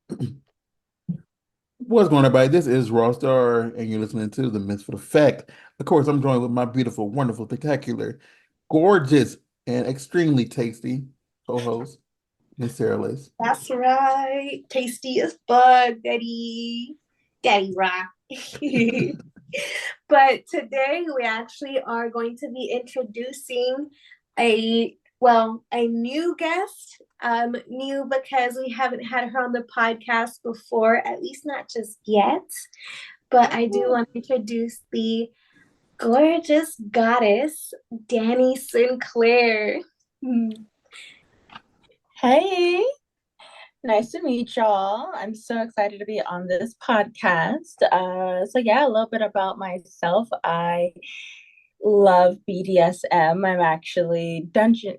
What's going on, everybody? This is Raw Star, and you're listening to The Misfit Effect. Of course, I'm joined with my beautiful, wonderful, spectacular, gorgeous, and extremely tasty co-host, Miss Sarah Lace. That's right. Tasty as fuck, Daddy. Daddy rock. But today we actually are going to be introducing a new guest. New because we haven't had her on the podcast before, at least not just yet. But I do want to introduce the gorgeous goddess, Dani Synclair. Hey, nice to meet y'all. I'm so excited to be on this podcast. Yeah, a little bit about myself. I love BDSM.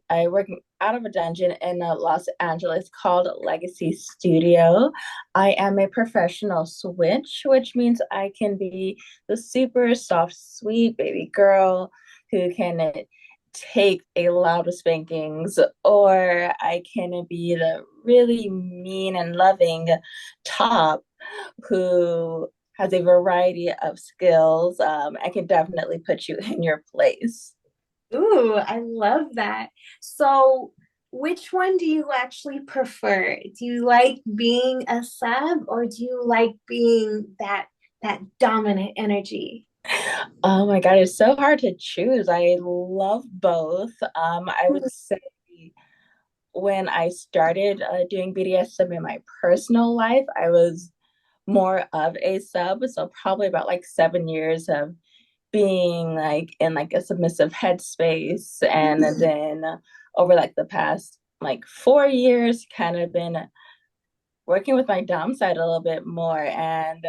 I work out of a dungeon in Los Angeles called Legacy Studio. I am a professional switch, which means I can be the super soft, sweet baby girl who can take a lot of spankings, or I can be the really mean and loving top who has a variety of skills. I can definitely put you in your place. Ooh, I love that. So, which one do you actually prefer? Do you like being a sub or do you like being that dominant energy? Oh my God, it's so hard to choose. I love both. I would say when I started doing BDSM in my personal life, I was more of a sub. So probably about like 7 years of being like in like a submissive headspace. And then over like the past like 4 years, kind of been working with my dom side a little bit more. And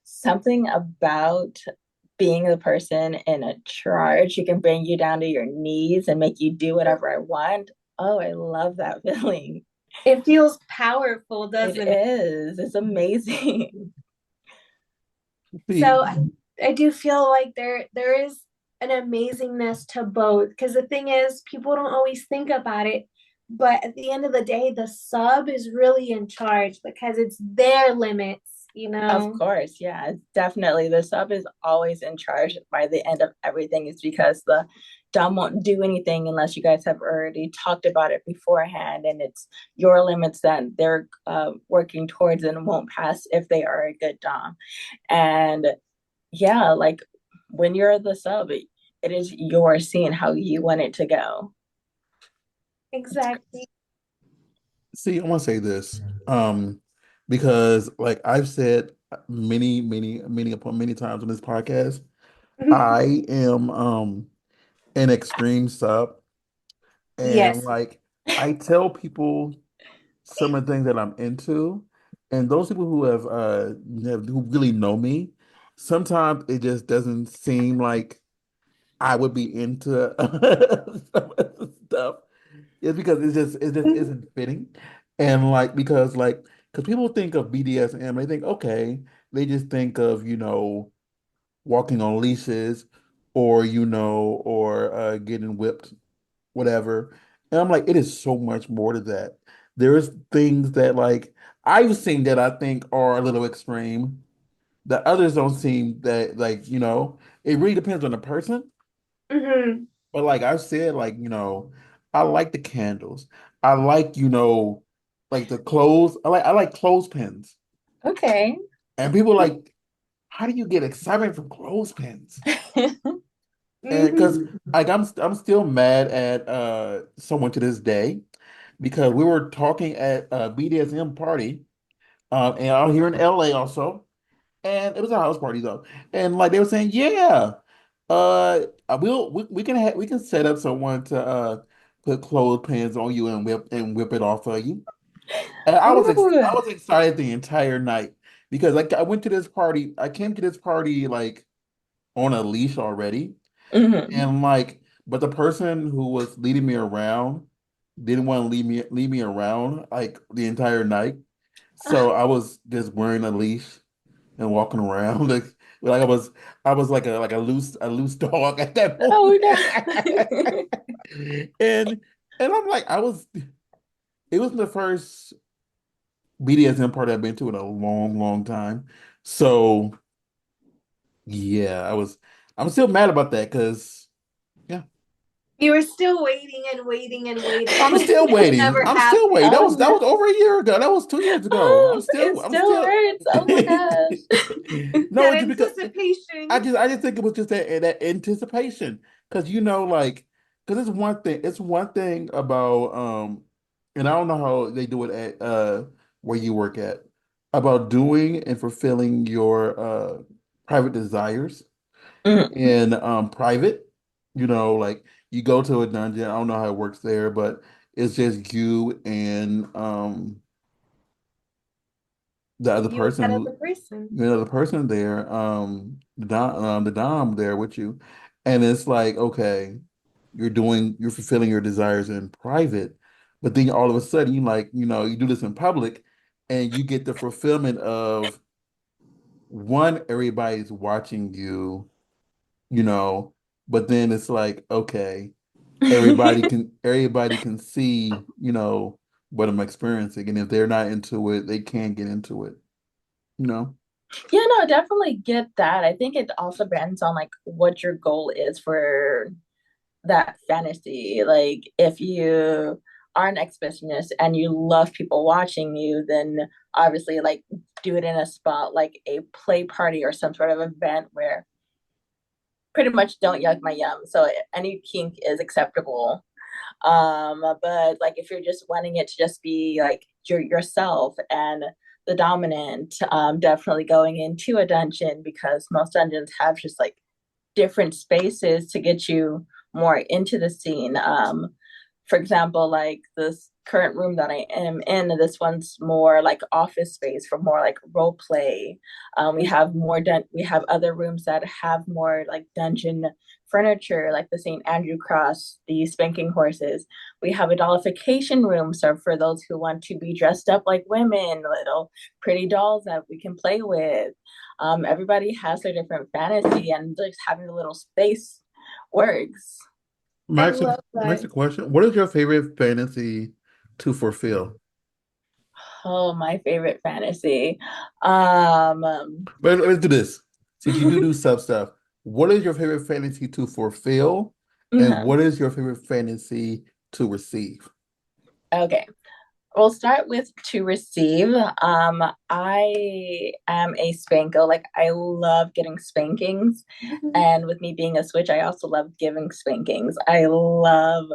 something about being the person in a charge who can bring you down to your knees and make you do whatever I want. Oh, I love that feeling. It feels powerful, It doesn't it? is. It's amazing. See, So I do feel like there is an amazingness to both because the thing is people don't always think about it, but at the end of the day the sub is really in charge because it's their limits, you Of know. course, yeah, definitely. The sub is always in charge by the end of everything. Is because the dom won't do anything unless you guys have already talked about it beforehand, and it's your limits that they're working towards and won't pass if they are a good dom. And yeah, like when you're the sub, it is your scene how you want it to go. Exactly. see, I want to say this, because like I've said many times on this podcast, I am an extreme sub, and Yes. like I tell people some of the things that I'm into, and those people who really know me, sometimes it just doesn't seem like I would be into some of the stuff. It's because it just isn't fitting, and like because people think of BDSM, they think okay, they just think of walking on leashes, or getting whipped, whatever. And I'm like, it is so much more to that. There is things that like I've seen that I think are a little extreme. The others don't seem that it really depends on the person. Hmm. But like I've said, I like the candles. I like, like the clothes. I like clothespins. Okay. And people like, how do you get excitement from clothespins? And because Hmm. like I'm still mad at someone to this day because we were talking at a BDSM party, and out here in LA also, and it was a house party though, and like they were saying, yeah, we can set up someone to put clothespins on you and whip it off of you. And I Ooh. was excited the entire night because like I came to this party like on a leash already, Mhm. and like, but the person who was leading me around didn't want to leave me around like the entire night. So I was just wearing a leash and walking around like I was like a loose dog at that Oh moment. no. And and I'm like it was the first BDSM party I've been to in a long, long time. So yeah, I'm still mad about that because yeah. You were still waiting and waiting and waiting, I'm and still it waiting. never I'm still happened. waiting. Oh That no. was over a year ago. That was 2 years ago. Oh, it I'm still still hurts. Oh my gosh. No, That it's just because anticipation. I just think it was just that anticipation. Because like because it's one thing about and I don't know how they do it at where you work at about doing and fulfilling your private desires Mhm. in private, like you go to a dungeon. I don't know how it works there, but it's just you and the other You and person that who other person. the other person there, the dom there with you, and it's like okay, you're fulfilling your desires in private, but then all of a sudden you do this in public, and you get the fulfillment of one, everybody's watching you, you know, but then it's like okay. Everybody can see, what I'm experiencing. And if they're not into it, they can't get into it, you know? Yeah, no, definitely get that. I think it also depends on like what your goal is for that fantasy. Like if you are an exhibitionist and you love people watching you, then obviously like do it in a spot like a play party or some sort of event where pretty much don't yuck my yum. So any kink is acceptable. But like if you're just wanting it to just be like yourself and the dominant, definitely going into a dungeon because most dungeons have just like different spaces to get you more into the scene. For example, like this current room that I am in, this one's more like office space for more like role play. We have other rooms that have more like dungeon furniture, like the St. Andrew cross, the spanking horses. We have a dollification room, so for those who want to be dressed up like women, little pretty dolls that we can play with. Everybody has their different fantasy, and just having a little space works. I love Max, that. a question. What is your favorite fantasy to fulfill? Oh, my favorite fantasy. Um, But let's do this. Since you do sub stuff, what is your favorite fantasy to fulfill? And mhm. what is your favorite fantasy to receive? Okay. We'll start with to receive. I am a spanko. Like I love getting spankings. And with me being a switch, I also love giving spankings. I love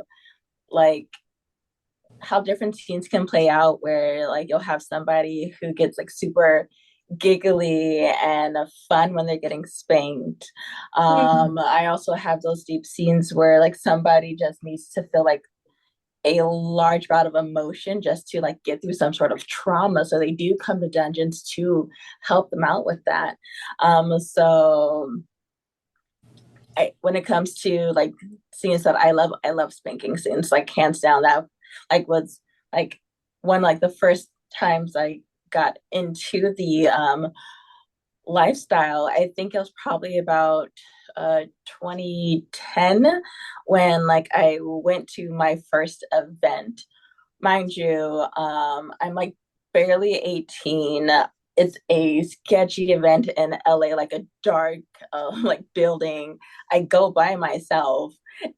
like how different scenes can play out where like you'll have somebody who gets like super giggly and fun when they're getting spanked. I also have those deep scenes where like somebody just needs to feel like a large amount of emotion just to like get through some sort of trauma. So they do come to dungeons to help them out with that. So when it comes to like scenes that I love spanking scenes, like hands down. That like was like one like the first times I got into the lifestyle. I think it was probably about 2010 when like I went to my first event. Mind you, I'm like barely 18. It's a sketchy event in LA, like a dark like building. I go by myself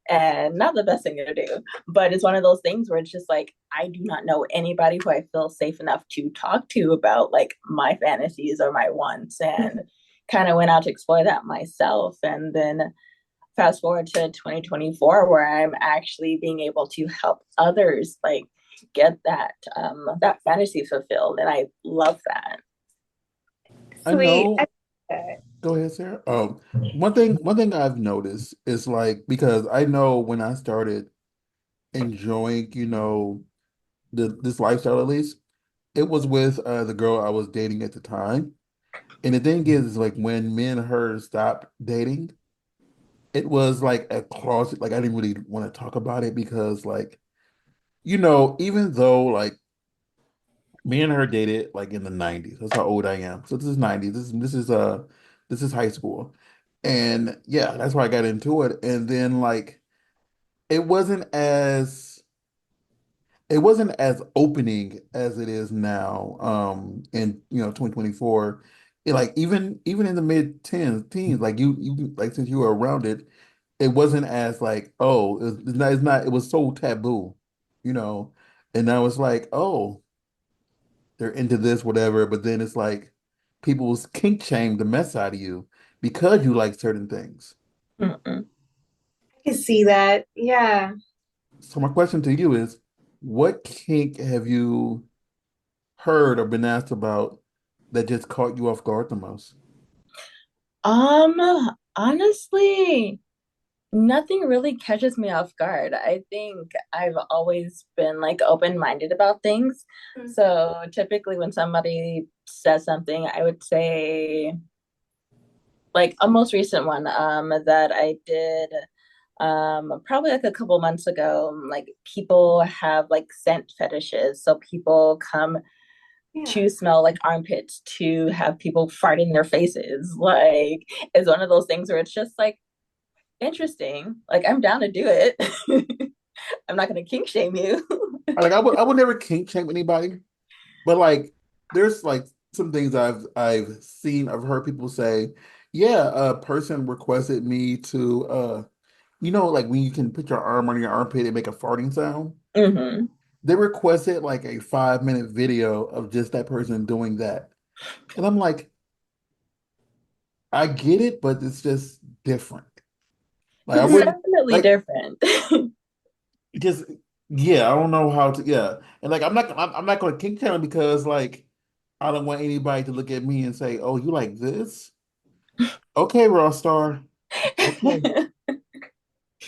and not the best thing to do, but it's one of those things where it's just like I do not know anybody who I feel safe enough to talk to about like my fantasies or my wants, and kind of went out to explore that myself. And then fast forward to 2024 where I'm actually being able to help others like get that fantasy fulfilled, and I love that. I Sweet. know. Go ahead, Sarah. One thing I've noticed is like because I know when I started enjoying, this lifestyle at least, it was with the girl I was dating at the time. And the thing is like when me and her stopped dating, it was like a closet. Like I didn't really want to talk about it because like, even though like me and her dated like in the 90s. That's how old I am. So this is 90s. This is high school. And yeah, that's why I got into it. And then like it wasn't as it wasn't as opening as it is now, in 2024. Like even in the mid teens, like you like since you were around it, it wasn't as like, oh, it's not, it was so taboo, you know. And now it's like, oh, they're into this, whatever, but then it's like people's kink shame the mess out of you because you like certain things. Mm-mm. I can see that. Yeah. So my question to you is, what kink have you heard or been asked about that just caught you off guard the most? Um, Honestly, nothing really catches me off guard. I think I've always been like open-minded about things. Mm. So typically when somebody says something, I would say like a most recent one that I did probably like a couple months ago, like people have like scent fetishes. So people come Yeah. to smell like armpits, to have people fart in their faces. Like it's one of those things where it's just like interesting. Like I'm down to do it. I'm not gonna kink shame you. Like I would never kink shame anybody, but like there's like some things I've seen, I've heard people say, yeah, a person requested me to like when you can put your arm on your armpit and make a farting sound. Hmm. They requested like a 5-minute video of just that person doing that. And I'm like, I get it, but it's just different. Like I It's Mhm. wouldn't definitely like different. just yeah, I don't know how to yeah. And like I'm not gonna kink shame because like I don't want anybody to look at me and say, "Oh, you like this? Okay, Raw Star. Okay,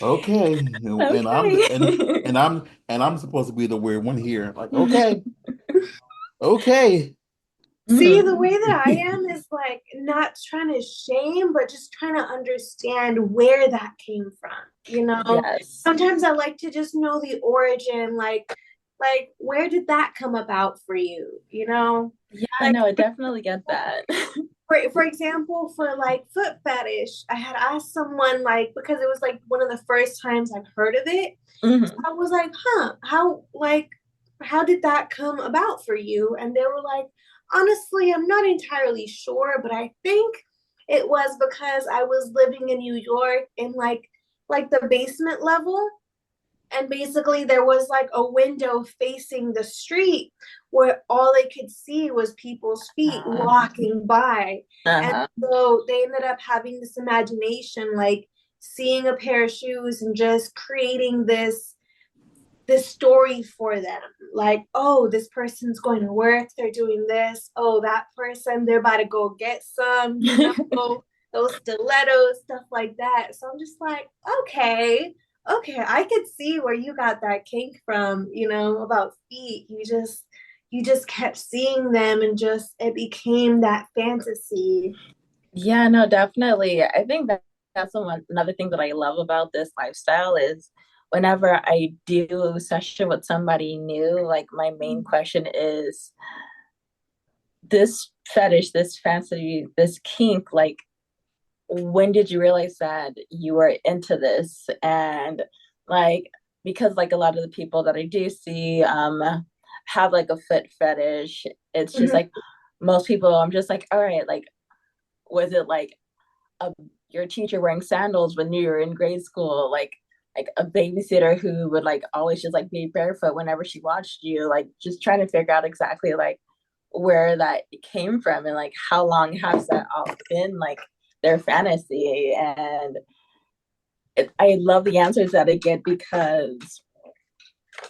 okay." And I'm the Okay. and I'm supposed to be the weird one here. Like, okay, okay. See, the way Mhm. that I am is like not trying to shame, but just trying to understand where that came from. You know, Yes. sometimes I like to just know the origin, like where did that come about for you? You know, Yeah, like no, I definitely get that. for example, for like foot fetish, I had asked someone like because it was like one of the first times I've heard of it. So Hmm. I was like, huh, how did that come about for you? And they were like, honestly, I'm not entirely sure, but I think it was because I was living in New York in like the basement level, and basically there was like a window facing the street where all they could see was people's feet walking by. And Uh-huh. so they ended up having this imagination, like seeing a pair of shoes and just creating this story for them, like, oh, this person's going to work, they're doing this, oh, that person, they're about to go get some, those stilettos, stuff like that. So I'm just like, okay, I could see where you got that kink from, about feet. You just kept seeing them and just it became that fantasy. Yeah, no, definitely. I think that's another thing that I love about this lifestyle is whenever I do a session with somebody new, like my main question is this fetish, this fantasy, this kink, like when did you realize that you were into this? And like because like a lot of the people that I do see have like a foot fetish, it's just Mhm. like most people I'm just like, all right, like was it like a your teacher wearing sandals when you were in grade school, like a babysitter who would like always just like be barefoot whenever she watched you, like just trying to figure out exactly like where that came from and like how long has that all been like their fantasy. And I love the answers that I get because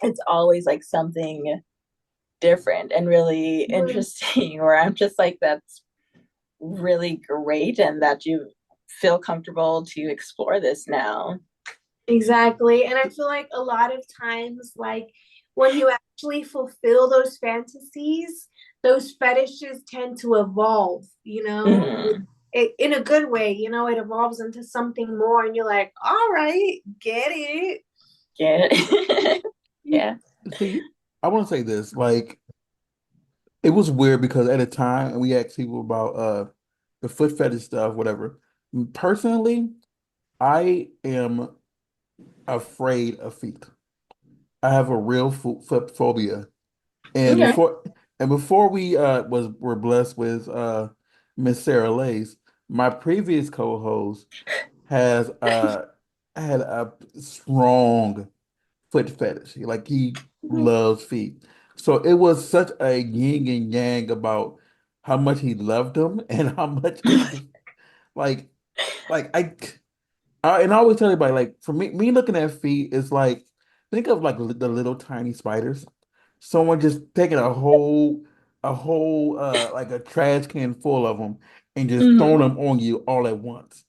it's always like something different and really interesting where I'm just like that's really great and that you feel comfortable to explore this now. Exactly. And I feel like a lot of times, like when you actually fulfill those fantasies, those fetishes tend to evolve, Mm-hmm. in a good way, it evolves into something more, and you're like, all right, get it. Yeah. Yeah. See, I want to say this, like it was weird because at a time and we asked people about the foot fetish stuff, whatever. Personally, I am afraid of feet. I have a real foot phobia. And Okay. before we were blessed with Miss Sarah Lace, my previous co-host has had a strong foot fetish. Like he loves feet. So it was such a yin and yang about how much he loved them and how much it just like like and I always tell everybody, like, for me looking at feet is like, think of like the little tiny spiders. Someone just taking a whole like a trash can full of them and just throwing Mhm. them on you all at once.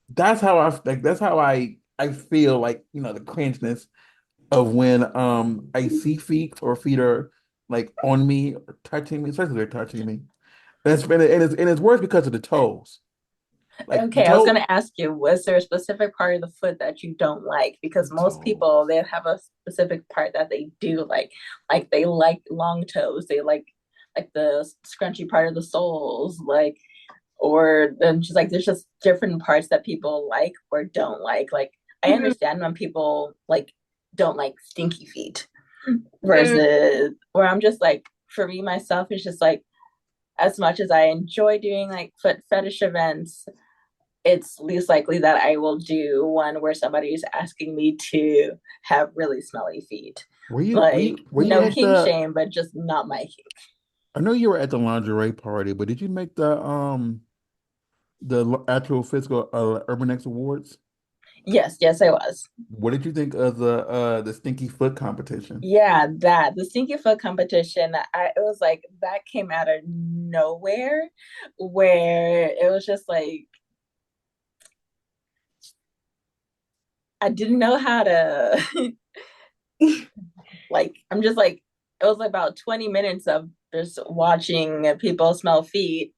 That's how I feel, like, the cringeness of when I see feet, or feet are like on me or touching me, especially if they're touching me. And it's worse because of the toes. Like the Okay, I was toe gonna ask you, was there a specific part of the foot that you don't like? the Because most people, toes. they have a specific part that they do like. Like they like long toes, they like the scrunchy part of the soles, like or then just like there's just different parts that people like or don't like. Like I Mhm. understand when people like don't like stinky feet Mm. versus where I'm just like for me myself it's just like as much as I enjoy doing like foot fetish events, it's least likely that I will do one where somebody is asking me to have really smelly feet. Were you were Like you were you no at kink the shame, but just not my kink. I know you were at the lingerie party, but did you make the actual physical Urban X Awards? Yes, yes, I was. What did you think of the stinky foot competition? Yeah, that the stinky foot competition, it was like that came out of nowhere, where it was just like I didn't know how to like. I'm just like it was about 20 minutes of just watching people smell feet,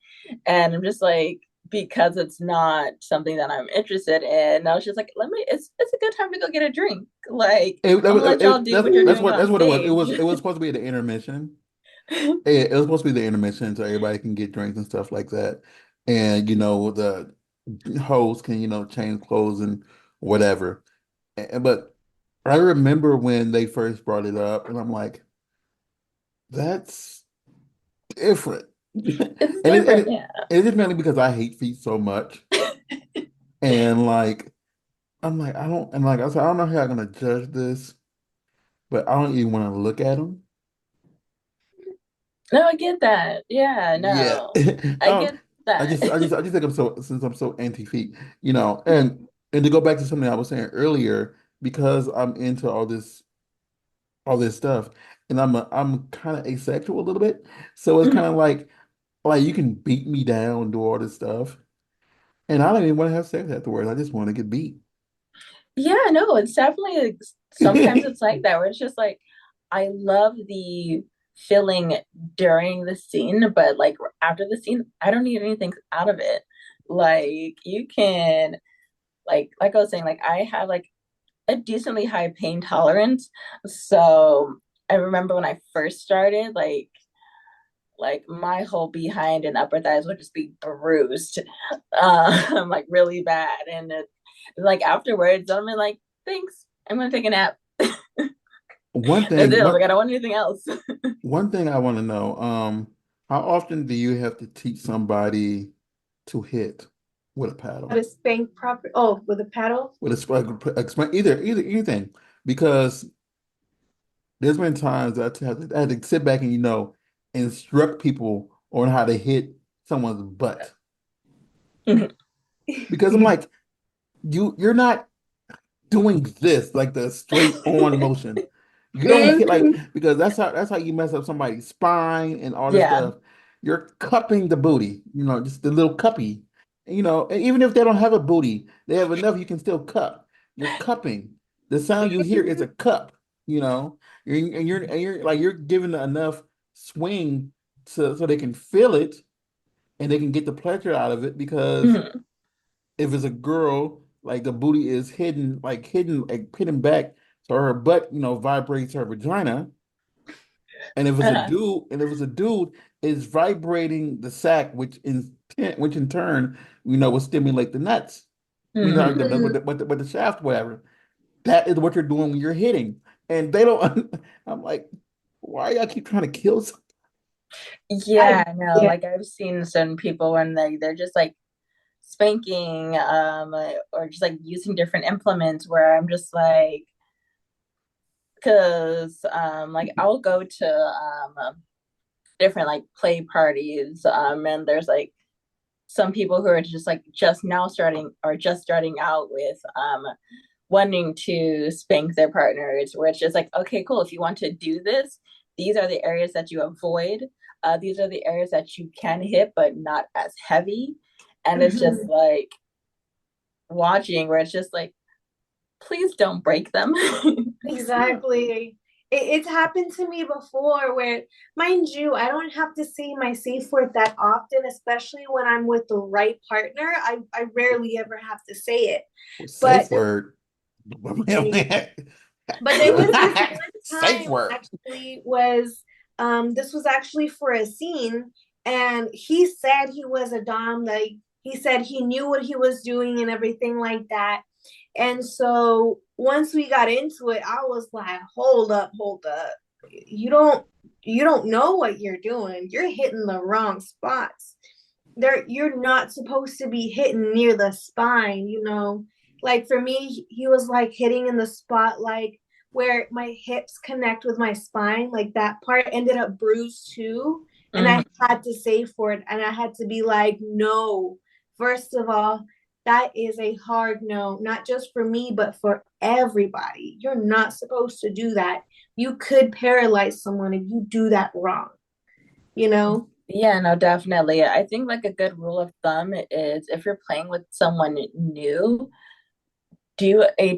and I'm just like because it's not something that I'm interested in. I was just like, let me. It's a good time to go get a drink. Like I'm gonna let y'all do what you're doing That's on what it was. stage. It was supposed to be the intermission. It was supposed to be the intermission, so everybody can get drinks and stuff like that. And the host can change clothes and whatever. But I remember when they first brought it up, and I'm like, that's different. It's And it, and different, it, yeah. it's just mainly because I hate feet so much. And like, I'm like, I don't, and like I said, I don't know how I'm gonna judge this, but I don't even want to look at them. No, I get that. Yeah, Yeah. no, I Um, get that. I just think since I'm so anti-feet, and to go back to something I was saying earlier, because I'm into all this stuff, and I'm kind of asexual a little bit, so it's kind of like you can beat me down and do all this stuff, and I don't even want to have sex afterwards. I just want to get beat. Yeah, no, it's definitely like, sometimes it's like that where it's just like I love the feeling during the scene, but like after the scene, I don't need anything out of it. Like you can like I was saying, like I have like a decently high pain tolerance. So I remember when I first started, like my whole behind and upper thighs would just be bruised, like really bad. And like afterwards, I'm like, thanks, I'm gonna take a nap. One That's thing, it. I was one like, I don't want anything else. one thing I want to know, how often do you have to teach somebody to hit with a How paddle? to spank proper. Oh, with a paddle. With a explain either anything, because there's been times that I had to sit back and instruct people on how to hit someone's butt, because I'm like, you're not doing this like the straight on motion. You don't hit like, Mhm. because that's how you mess up somebody's spine and all this Yeah. stuff. You're cupping the booty, just the little cuppy. And even if they don't have a booty, they have enough, you can still cup. You're cupping. The sound you hear is a cup, you know. And you're like you're giving enough swing so they can feel it and they can get the pleasure out of it, because Mhm. if it's a girl, like the booty is hidden, like hidden back, so her butt, vibrates her vagina. And if it's a Uh-huh. dude, it's vibrating the sack, which in turn, will stimulate the nuts. Like Mhm. the shaft, whatever. That is what you're doing when you're hitting. and they don't. I'm like, why y'all keep trying to kill something? Yeah, no, Yeah. like I've seen certain people when they're just like spanking, or just like using different implements where I'm just like, because like I'll go to different like play parties, and there's like some people who are just like just now starting or just starting out with wanting to spank their partners, where it's just like, okay, cool, if you want to do this, these are the areas that you avoid, these are the areas that you can hit but not as heavy. And it's just Mhm. like watching where it's just like, please don't break them. Exactly. It's happened to me before where, mind you, I don't have to say my safe word that often, especially when I'm with the right partner. I rarely ever have to say it. Safe But word. but there was this one Safe time word. actually was this was actually for a scene, and he said he was a dom, like he said he knew what he was doing and everything like that. And so once we got into it, I was like, hold up. You don't know what you're doing. You're hitting the wrong spots. You're not supposed to be hitting near the spine, you know. Like for me, he was like hitting in the spot like where my hips connect with my spine, like that part ended up bruised too. And Mhm. I had to say for it, and I had to be like, no, first of all, that is a hard no, not just for me, but for everybody. You're not supposed to do that. You could paralyze someone if you do that wrong, you know? Yeah, no, definitely. I think like a good rule of thumb is if you're playing with someone new, do a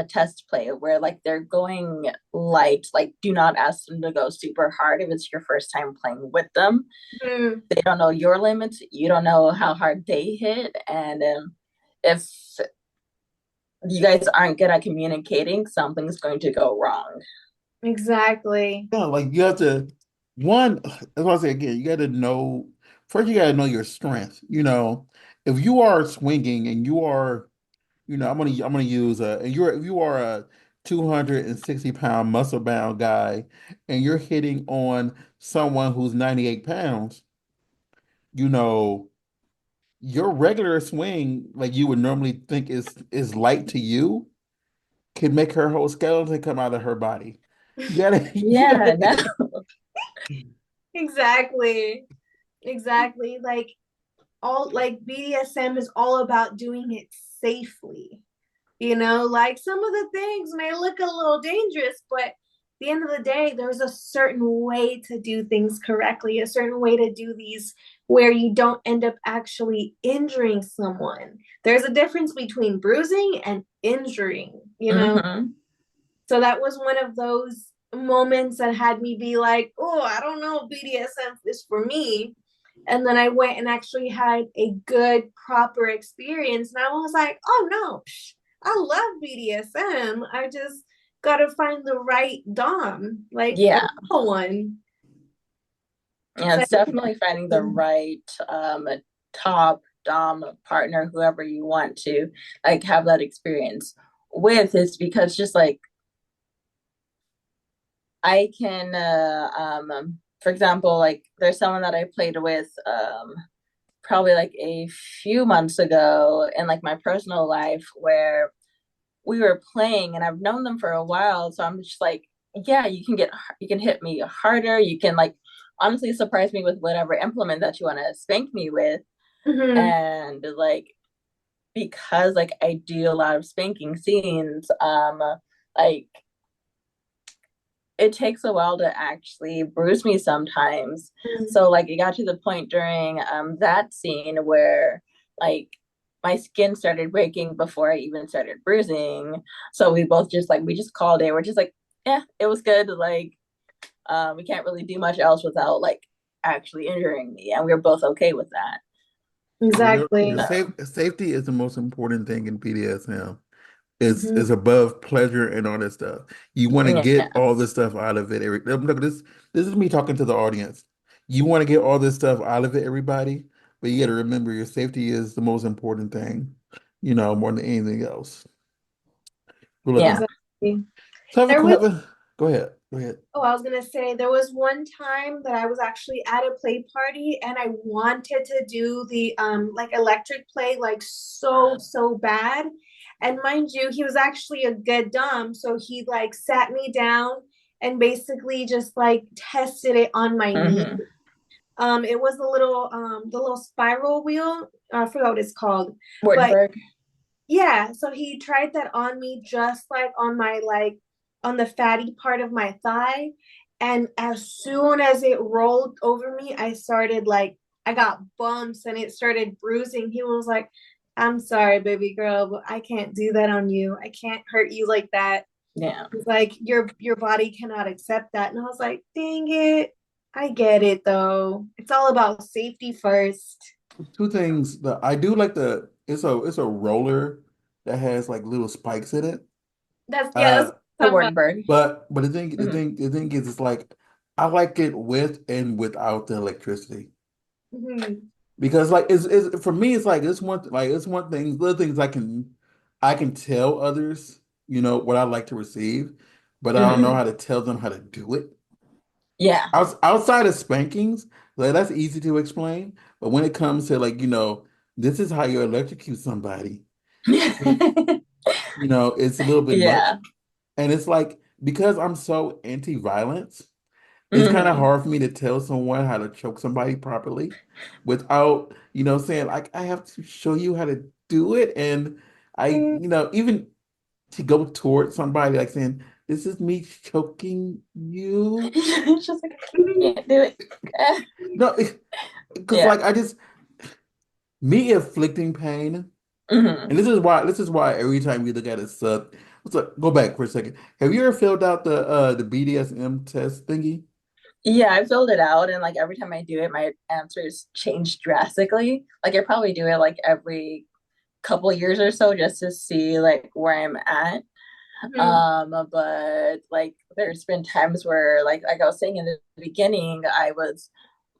test play where like they're going light, like do not ask them to go super hard if it's your first time playing with them. Mm, They don't know your limits, you don't know how hard they hit, and if you guys aren't good at communicating, something's going to go wrong. exactly. Yeah, like you have to one, as I say again, you got to know first you got to know your strength. If you are swinging and you are, I'm gonna use and if you are a 260-pound muscle bound guy and you're hitting on someone who's 98 pounds, you know, your regular swing, like you would normally think is light to you, can make her whole skeleton come out of her body. You gotta, you Yeah, gotta. that, Exactly. Exactly. Like all like BDSM is all about doing it safely. You know, like some of the things may look a little dangerous, but at the end of the day, there's a certain way to do things correctly, a certain way to do these where you don't end up actually injuring someone. There's a difference between bruising and injuring, you know? mm-hmm. So that was one of those moments that had me be like, oh, I don't know if BDSM is for me. And then I went and actually had a good, proper experience. And I was like, oh no, I love BDSM. I just got to find the right Dom, like the Yeah. real one. Yeah, So, it's definitely finding the right top dom partner, whoever you want to like have that experience with, is because just like I can for example, like there's someone that I played with probably like a few months ago in like my personal life where we were playing and I've known them for a while, so I'm just like, yeah, you can hit me harder, you can like honestly surprise me with whatever implement that you want to spank me with. mm-hmm, And like because like I do a lot of spanking scenes, like it takes a while to actually bruise me sometimes. So like it got to the point during that scene where like my skin started breaking before I even started bruising. So we both just like we just called it. We're just like, yeah, it was good. Like we can't really do much else without like actually injuring me, and we were both okay with that. Your exactly. safety is the most important thing in BDSM. Is Mm-hmm. is above pleasure and all that stuff. You want to get Yeah. all this stuff out of it. Look, this is me talking to the audience. You want to get all this stuff out of it, everybody, but you got to remember your safety is the most important thing, more than anything else. But look, Yeah. Exactly. So There was go ahead. Go ahead. Oh, I was gonna say there was one time that I was actually at a play party and I wanted to do the like electric play like so bad. And mind you, he was actually a good dom, so he like sat me down and basically just like tested it on my knee. Mm-hmm. It was the little spiral wheel. I forgot what it's called. But Wordberg. yeah, so he tried that on me just like on my like on the fatty part of my thigh. And as soon as it rolled over me, I got bumps and it started bruising. He was like, I'm sorry, baby girl, but I can't do that on you. I can't hurt you like that. Yeah. He's like, your body cannot accept that. And I was like, dang it. I get it though. It's all about safety first. Two things that I do like it's a roller that has like little spikes in it. That's Uh, The what I'm talking about. Wordberg. but Mm-hmm. the thing is it's like I like it with and without the electricity. Mhm. Because like it's for me it's it's one thing little things I can tell others, what I like to receive, but I don't know Mm-hmm. how to tell them how to do it. Yeah. Outside of spankings, like that's easy to explain. But when it comes to like, this is how you electrocute somebody, it's a little bit much. Yeah. And it's like because I'm so anti-violence, it's kind of Mm-hmm. hard for me to tell someone how to choke somebody properly without, saying like I have to show you how to do it. And even to go towards somebody like saying, this is me choking you. It's just like, I can't do it. No, because Yeah. like me inflicting pain, Mm-hmm. and this is why every time you look at a sub, go back for a second. Have you ever filled out the BDSM test thingy? Yeah, I filled it out, and like every time I do it, my answers change drastically. Like I probably do it like every couple years or so just to see like where I'm at. Mhm. But like there's been times where like I was saying in the beginning, I was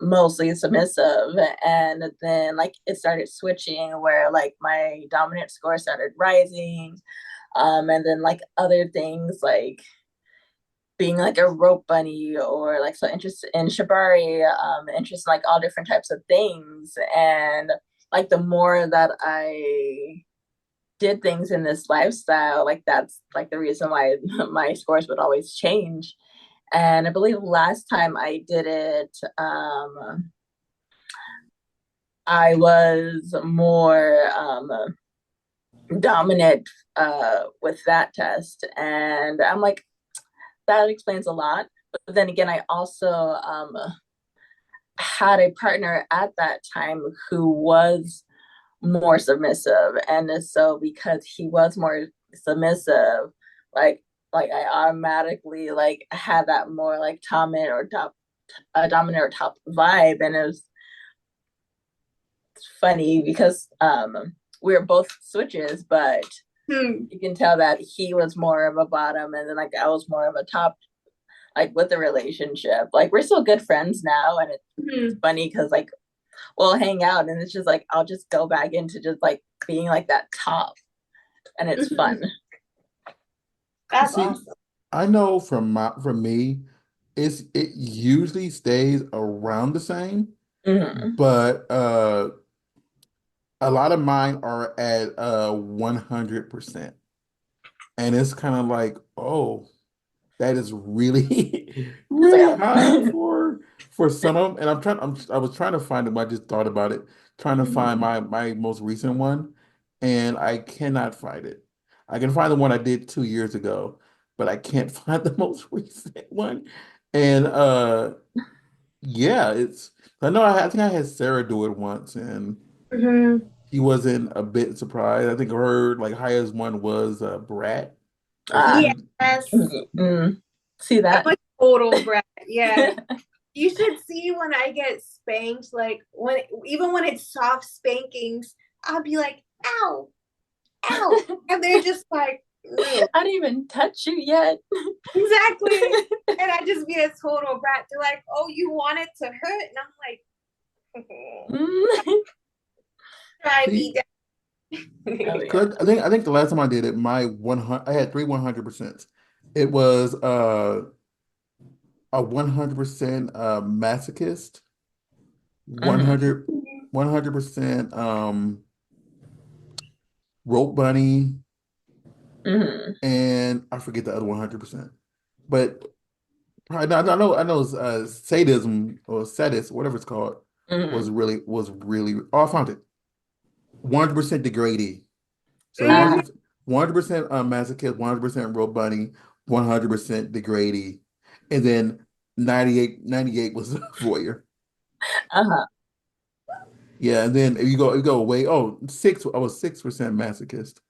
mostly submissive, and then like it started switching where like my dominant score started rising. And then like other things like being like a rope bunny or like so interested in shibari, interest in like all different types of things. And like the more that I did things in this lifestyle, like that's like the reason why my scores would always change. And I believe last time I did it, I was more dominant with that test. And I'm like, that explains a lot. But then again, I also had a partner at that time who was more submissive, and so because he was more submissive, like I automatically like had that more like dominant or top vibe. And it was funny because we were both switches, but Hmm. you can tell that he was more of a bottom and then like I was more of a top, like with the relationship. Like we're still good friends now, and it's Hmm. funny because like we'll hang out and it's just like I'll just go back into just like being like that top, and it's Mhm. fun. That's See, awesome. I know from me, it usually stays around the same, Mm-hmm. but a lot of mine are at 100%. And it's kind of like, oh, that is really It's really like high for some of them. And I was trying to find them. I just thought about it, trying to find Mhm. my most recent one, and I cannot find it. I can find the one I did 2 years ago, but I can't find the most recent one. And yeah, I think I had Sarah do it once, and Mhm. she wasn't a bit surprised. I think her like highest one was Brat or uh something. Yes. see that. I'm a total brat. Yeah. You should see when I get spanked, like even when it's soft spankings, I'll be like, ow, ow. And they're just like, no. I didn't even touch you yet. Exactly. And I just be a total brat. They're like, oh, you want it to hurt? And I'm like, try me See, Oh down. yeah. 'cause I think the last time I did it, my 100, I had three 100%. It was a 100% masochist, one Mm-hmm. hundred 100% rope bunny, Mm-hmm. and I forget the other 100%. But probably, I know sadism or sadist, whatever it's called, Mm-hmm. was really. Oh, I found it. 100% degradee. So Mm, 100% masochist, 100% rope bunny, 100% degradee, and then 98 was a voyeur. Uh-huh. Yeah, and then if you go away, I was 6% masochist.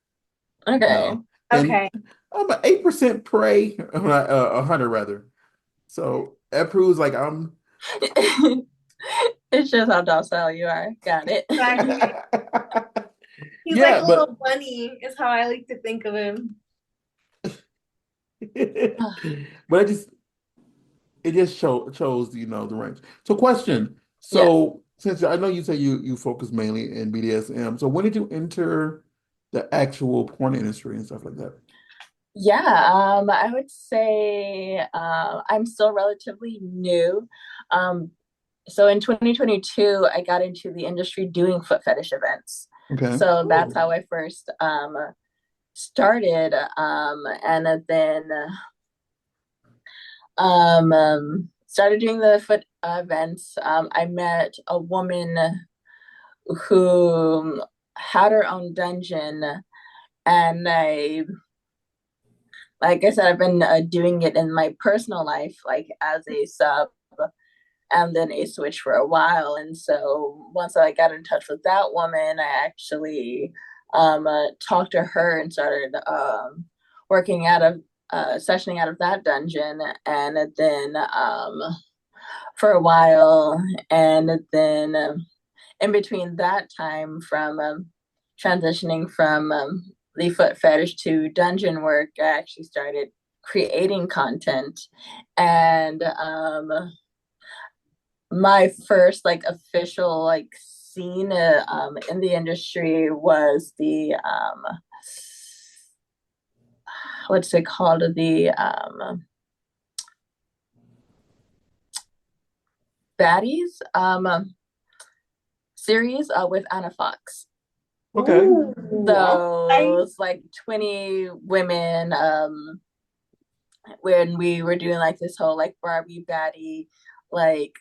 Okay. No, and okay. I'm an 8% prey, 100 rather. So that proves like I'm. It's just how docile you are. Got it. Exactly. He's like Yeah, a but little bunny, is how I like to think of him. but it just chose the range. So question. Yeah. So since I know you say you focus mainly in BDSM, so when did you enter the actual porn industry and stuff like that? Yeah, I would say I'm still relatively new. Um, so in 2022, I got into the industry doing foot fetish events. Okay. So that's Ooh. how I first started. And then started doing the foot events. I met a woman who had her own dungeon, and like I said, I've been doing it in my personal life, like as a sub and then a switch for a while. And so once I got in touch with that woman, I actually talked to her and started working out of sessioning out of that dungeon, and then for a while, and then in between that time from transitioning from the foot fetish to dungeon work, I actually started creating content. And my first like official like scene in the industry was the what's it called, the baddies series with Anna Fox. Okay. Ooh, So okay. it's like 20 women when we were doing like this whole like Barbie baddie like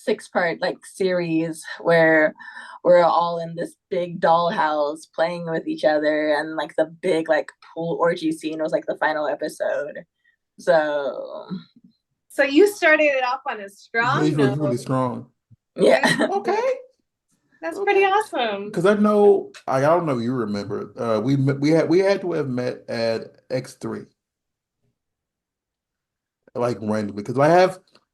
6-part like series where we're all in this big dollhouse playing with each other, and like the big like pool orgy scene was like the final episode. So So you started it off on a Really, strong really, really note. strong. yeah. Okay. That's pretty Okay. awesome. Because I know I don't know if you remember. We had to have met at X3 like randomly because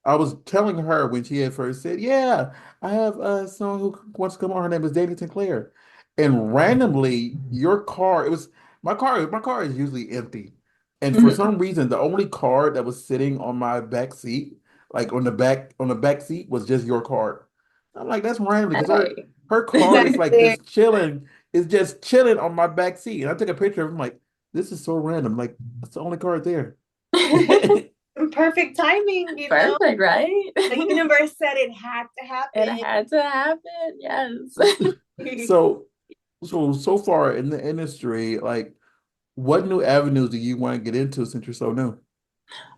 I was telling her when she had first said, yeah, I have someone who wants to come on. Her name is Dani Synclair. And randomly your car, it was my car is usually empty. And for Mhm. some reason, the only car that was sitting on my back seat, like on the back seat, was just your car. I'm like, that's random because her Hey. her car That's is like very just chilling on my back seat. And I took a picture of him like, this is so random. Like, that's the only car there. perfect timing, you know? Perfect, right? The universe said it had to It happen. had to happen, yes. So, so far in the industry, like, what new avenues do you want to get into since you're so new?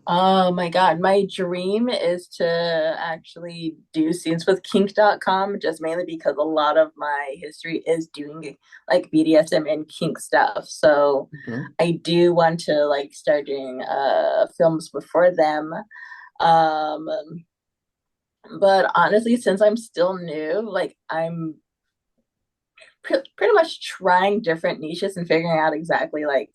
Oh my God. My dream is to actually do scenes with kink.com, just mainly because a lot of my history is doing like BDSM and kink stuff. So Okay. I do want to like start doing films before them. Um but honestly, since I'm still new, like I'm pretty much trying different niches and figuring out exactly like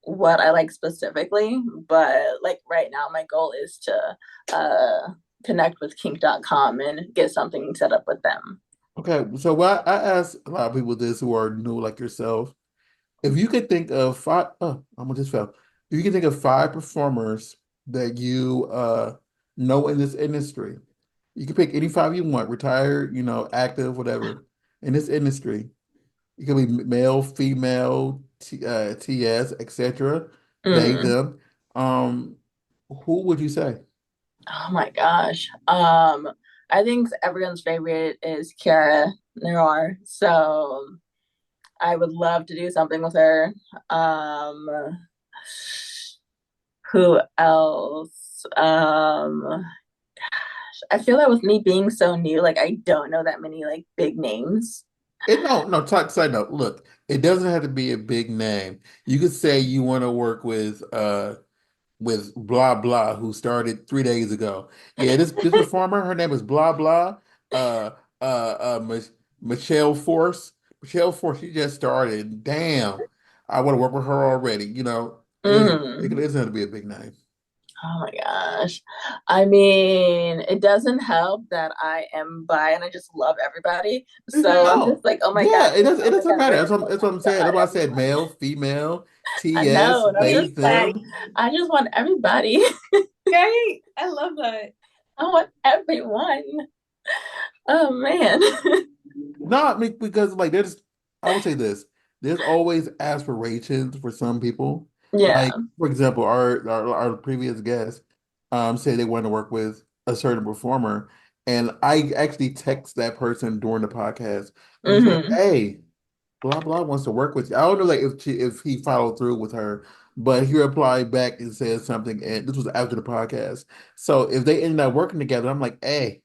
what I like specifically. But like right now, my goal is to uh, connect with kink.com and get something set up with them. Okay. So, I ask a lot of people this who are new like yourself. If you could think of five, oh, I almost just fell. If you could think of five performers that you know in this industry, you can pick any five you want, retired, active, whatever, in this industry. It could be male, female, TS, etc. They, Mm. them. Um, who would you say? Oh my gosh. I think everyone's favorite is Kiara Noir. So I would love to do something with her. Um, who else? I feel that with me being so new, like I don't know that many like big names. No, side note. Look, it doesn't have to be a big name. You could say you want to work with blah blah who started 3 days ago. Yeah, this performer, her name is blah blah. Uh Michelle Force. Michelle Force, she just started. Damn, I want to work with her already. It Mm. doesn't have to be a big name. Oh my gosh. I mean, it doesn't help that I am bi and I just love everybody. So I'm Oh, just like, oh my yeah, God, it oh my doesn't God, matter. where? Oh That's my what I'm saying. God, That's why I said everyone. male, female, I TS, know. And I'm they, just like, Anybody. them. I just want everybody. Right? I love that. I want everyone. Oh man. No, I mean, because like I would say this, there's always aspirations for some people. Yeah. Like, for example, our previous guest said they wanted to work with a certain performer, and I actually text that person during the podcast and was like, Hmm. "Hey, blah blah wants to work with you." I don't know like if he followed through with her, but he replied back and said something, and this was after the podcast. So if they ended up working together, I'm like, "Hey,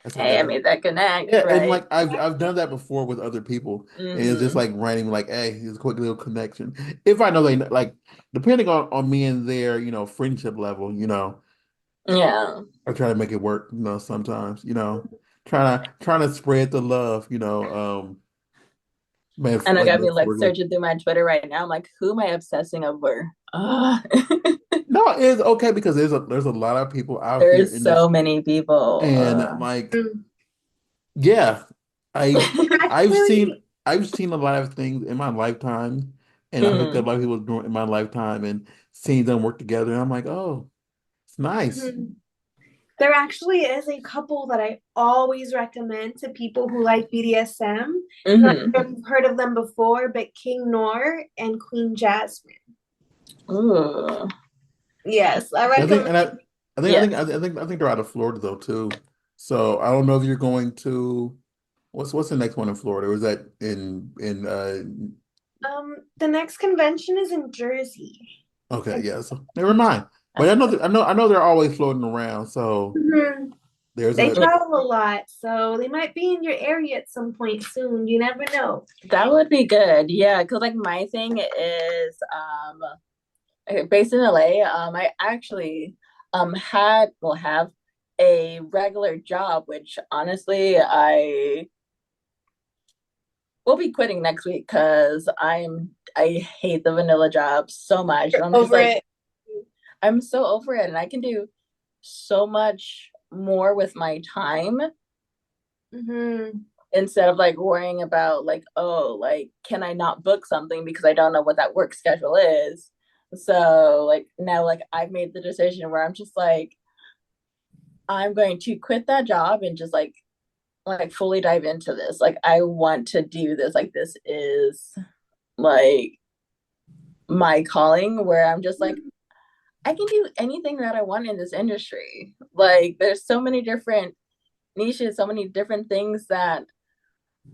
that's a Hey, I dub." made that connect, Yeah, and right? like I've done that before with other people, and it's just Hmm. like random, like, hey, it's a quick little connection. If I know they like, depending on me and their friendship level, Yeah. I try to make it work. Sometimes, trying to spread the love. Man, And I like got me like metaphorically. searching through my Twitter right now. I'm like, who am I obsessing over? Ah. No, it's okay because there's a lot of people out here There's in this, so many people. and like, Mm. yeah, I I've seen Actually, I've seen a lot of things in my lifetime, and I hooked up a Mhm. lot of people during in my lifetime, and seeing them work together, and I'm like, oh, it's nice. mhm. There actually is a couple that I always recommend to people who like BDSM. Not Mhm. sure if you've heard of them before, but King Nor and Queen Jasmine. Ooh. Yes, I I think, recommend. and Yes. I think they're out of Florida though too. So I don't know if you're going to what's the next one in Florida? Or is that in The next convention is in Jersey. okay, And yeah, so never mind. But Okay. I know they're always floating around. So Mhm. there's They a travel a lot, so they might be in your area at some point soon. You never know. That would be good. Yeah, because like my thing is based in LA. I actually have a regular job, which honestly I will be quitting next week because I hate the vanilla job so much. And You're I'm just over like, it. I'm so over it and I can do so much more with my time Hmm. instead of like worrying about like, oh, like can I not book something because I don't know what that work schedule is. So like now like I've made the decision where I'm just like I'm going to quit that job and just like fully dive into this. Like I want to do this. Like this is like my calling where I'm just like I can do anything that I want in this industry. Like there's so many different niches, so many different things that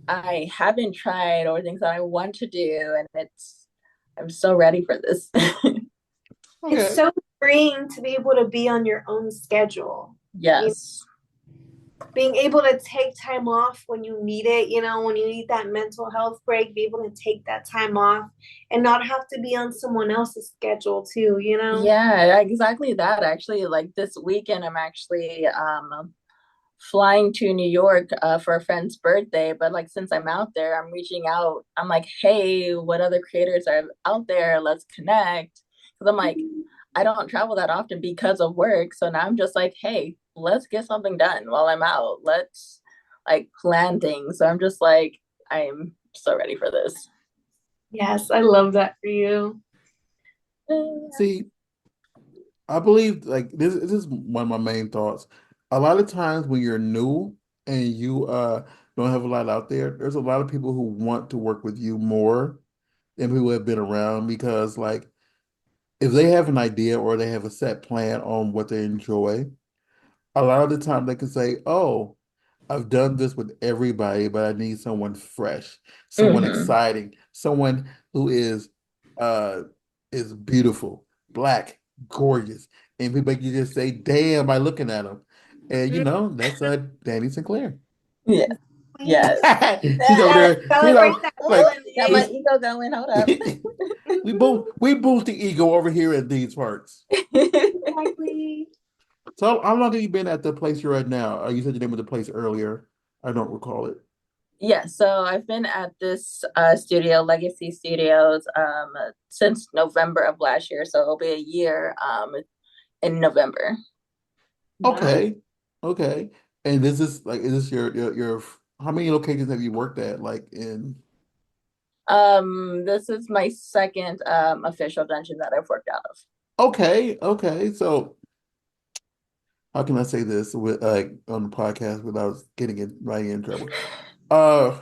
I haven't tried or things that I want to do and I'm so ready for this. It's okay. so freeing to be able to be on your own schedule. You Yes. being able to take time off when you need it, when you need that mental health break, be able to take that time off and not have to be on someone else's schedule too. Yeah, exactly that. Actually, like this weekend I'm actually flying to New York for a friend's birthday. But like since I'm out there, I'm reaching out. I'm like, hey, what other creators are out there? Let's connect. Because I'm like, I don't travel that often because of work. So now I'm just like, hey, let's get something done while I'm out. Let's like plan things. So I'm just like, I'm so ready for this. Yes, I love that for you. See, I believe like this is one of my main thoughts. A lot of times when you're new and you don't have a lot out there, there's a lot of people who want to work with you more than who have been around because like if they have an idea or they have a set plan on what they enjoy, a lot of the time they can say, "Oh, I've done this with everybody, but I need someone fresh, someone Mm-hmm. exciting, someone who uh is beautiful, black, gorgeous." And people you just say, "Damn," by looking at them. And Mm, that's Dani Synclair. Yeah. sweet. Yes. She's over Yeah. Gotta there, celebrate that Oh, like got my melanin. ego going. Hold up. we boost the ego over here at these parts. Exactly. So how long have you been at the place you're at now? You said the name of the place earlier. I don't recall it. Yeah, so I've been at this studio, Legacy Studios, since November of last year. So it'll be a year in November. Wow. Okay. Okay. And this is like, is this your how many locations have you worked at? Like in, This is my second official dungeon that I've worked out of. okay, okay. So how can I say this with on the podcast without getting it right in trouble? Uh,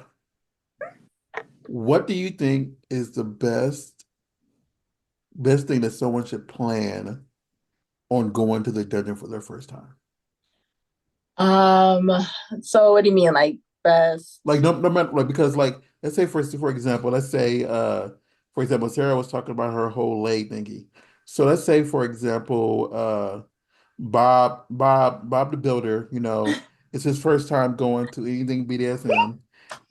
what do you think is the best thing that someone should plan on going to the dungeon for their first time? Um, so what do you mean, like best? Like no matter like because like let's say for example, let's say for example, Sarah was talking about her whole leg thingy. So let's say for example, Bob the Builder, it's his first time going to anything BDSM.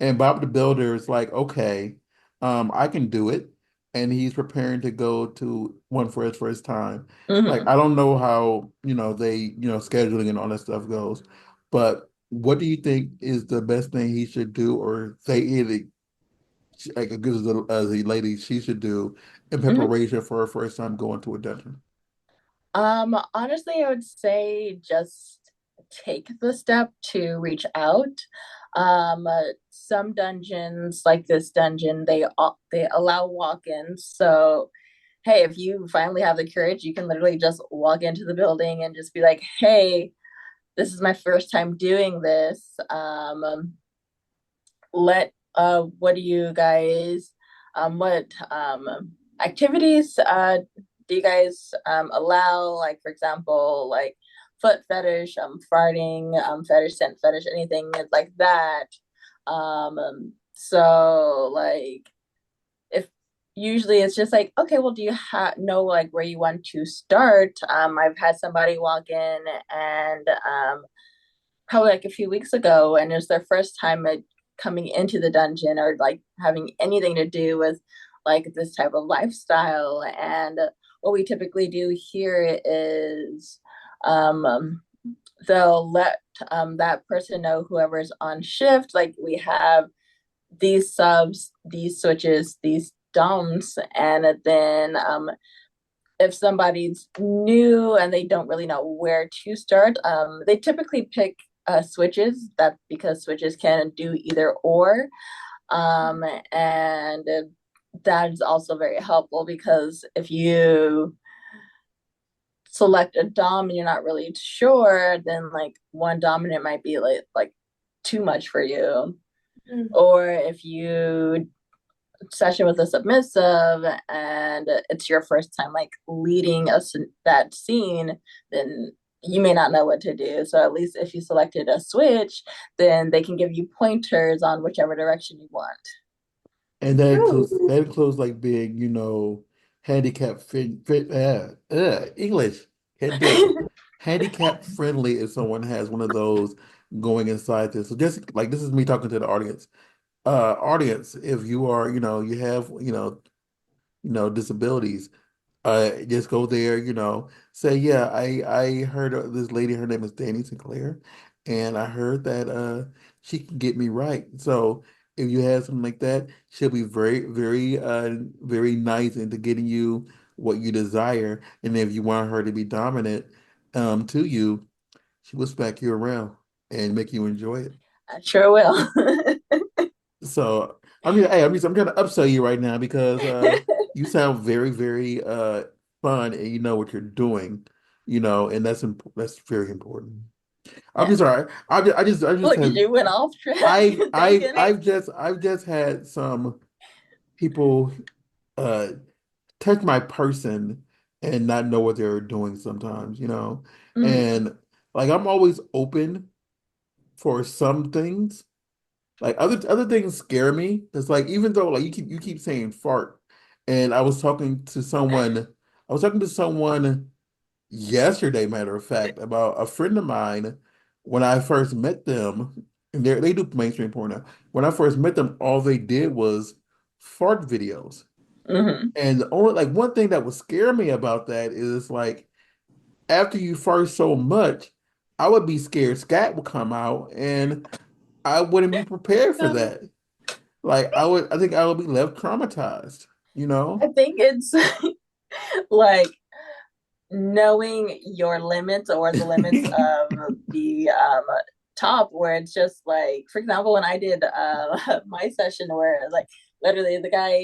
And Bob the Builder is like, okay, I can do it. And he's preparing to go to one for his first time. Like, Mhm. I don't know how, scheduling and all that stuff goes, but what do you think is the best thing he should do or say it like as a lady she should do in Mhm. preparation for her first time going to a dungeon? Honestly, I would say just take the step to reach out. Some dungeons, like this dungeon, they allow walk-ins. So, hey, if you finally have the courage, you can literally just walk into the building and just be like, "Hey, this is my first time doing this. What do you guys, what activities do you guys allow? Like, for example, like foot fetish, farting, fetish, scent fetish, anything like that. So like if usually it's just like, okay, well, do you know like where you want to start? I've had somebody walk in and probably like a few weeks ago, and it was their first time coming into the dungeon or like having anything to do with like this type of lifestyle. And what we typically do here is um, they'll let that person know, whoever's on shift, like we have these subs, these switches, these DOMs, and then if somebody's new and they don't really know where to start, they typically pick switches, that because switches can do either or. Um, and that is also very helpful because if you select a dom and you're not really sure, then like one dominant might be like too much for you. Mm. Or if you session with a submissive and it's your first time like leading us that scene, then you may not know what to do. So at least if you selected a switch, then they can give you pointers on whichever direction you want. And True. that includes like being, handicap English. Can't do it. Handicap friendly if someone has one of those going inside this. So just like this is me talking to the audience. Audience, if you are, you have, disabilities, just go there, say, yeah, I heard of this lady, her name is Dani Synclair, and I heard that she can get me right. So if you have something like that, she'll be very, very, very nice into getting you what you desire. And if you want her to be dominant, to you, she will smack you around and make you enjoy it. I sure will. So I'm trying to upsell you right now because you sound very, very fun and you know what you're doing, and that's very important. I'm Yeah. just sorry. I just Look, have you went off track thinking it. I've just had some people uh touch my person and not know what they're doing sometimes, you know? Mhm. And like I'm always open for some things. Like other things scare me. It's like even though like you keep saying fart, and I was talking to someone yesterday, matter of fact, about a friend of mine when I first met them, and they do mainstream porn now. When I first met them, all they did was fart videos. Mhm. And the only like one thing that would scare me about that is like after you fart so much, I would be scared scat would come out and I wouldn't be prepared for Um, that. I think I would be left traumatized, you I know? think it's like knowing your limits or the limits of the top, where it's just like, for example, when I did my session where like literally the guy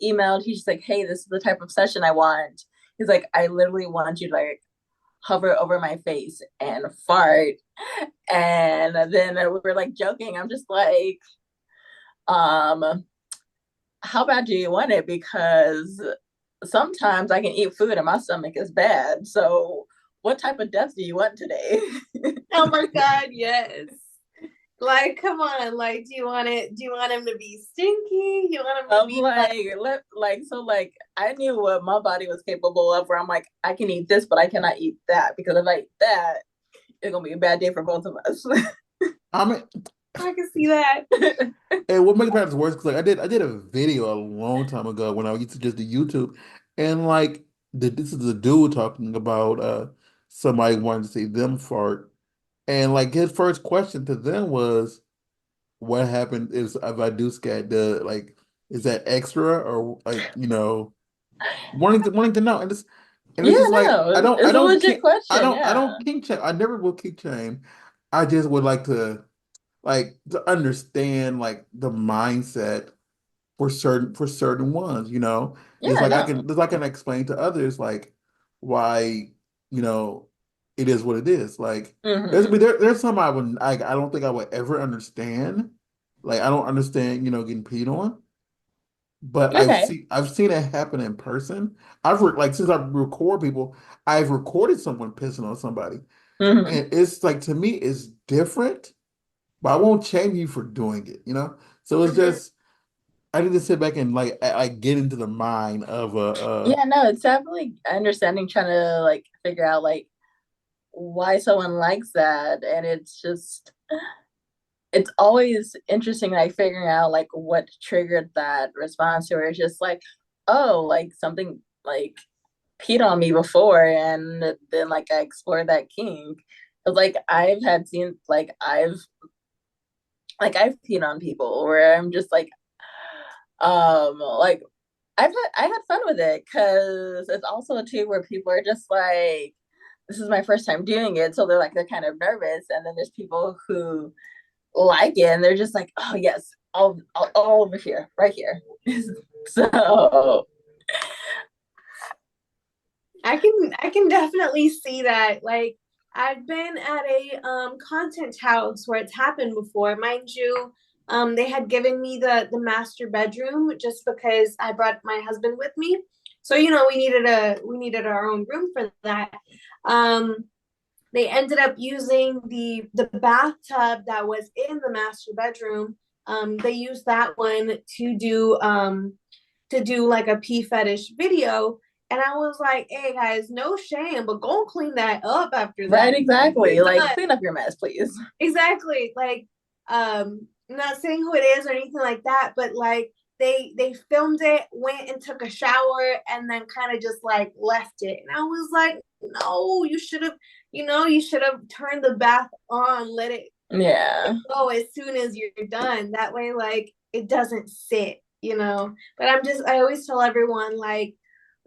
emailed, he's just like, hey, this is the type of session I want. He's like, I literally want you to like hover over my face and fart. And then we were like joking. I'm just like, um, how bad do you want it? Because sometimes I can eat food and my stomach is bad. So what type of death do you want today? oh my God, yes. Like, come on. Like, do you want it? Do you want him to be stinky? You want him to I'm be like, like I knew what my body was capable of, where I'm like, I can eat this, but I cannot eat that, because if I eat that, it's gonna be a bad day for both of us. I mean, I can see that. and what makes matters worse, because like I did a video a long time ago when I used to just do YouTube, and like this is the dude talking about somebody wanting to see them fart, and like his first question to them was, "What happened if I do scat? The like is that extra or like wanting to know?" And Yeah, it's just like no, it's a legit question. I Yeah. don't kink shame. I never will kink shame. I just would like to understand like the mindset for certain ones, you know. Yeah, no. Just like I can explain to others like why, you know, it is what it is. Like Hmm. there's some I don't think I would ever understand. Like I don't understand, getting peed on. But Okay. I've seen it happen in person. Like since I record people, I've recorded someone pissing on somebody. Hmm. And it's like to me it's different, but I won't shame you for doing it, you know? So it's Mhm. just I need to sit back and like get into the mind of Yeah, no, it's definitely understanding, trying to like figure out like why someone likes that. And it's always interesting, like figuring out like what triggered that response, where it's just like, oh, like something like peed on me before, and then like I explored that kink. But like I've had seen like I've peed on people where I'm just like I had fun with it, because it's also too where people are just like, this is my first time doing it, so they're kind of nervous, and then there's people who like it and they're just like, oh yes, all over here, right here. So I can definitely see that. Like, I've been at a content house where it's happened before. Mind you, they had given me the master bedroom just because I brought my husband with me. So, we needed our own room for that. Um they ended up using the bathtub that was in the master bedroom. They used that one to do like a pee fetish video. And I was like, hey guys, no shame, but go and clean that up after right, that. exactly. You're Like done. clean up your mess, please. Exactly. Like, I'm not saying who it is or anything like that, but like they filmed it, went and took a shower, and then kind of just like left it. And I was like, no, you should have turned the bath on, let it Yeah. go as soon as you're done. That way, like it doesn't sit. But I always tell everyone like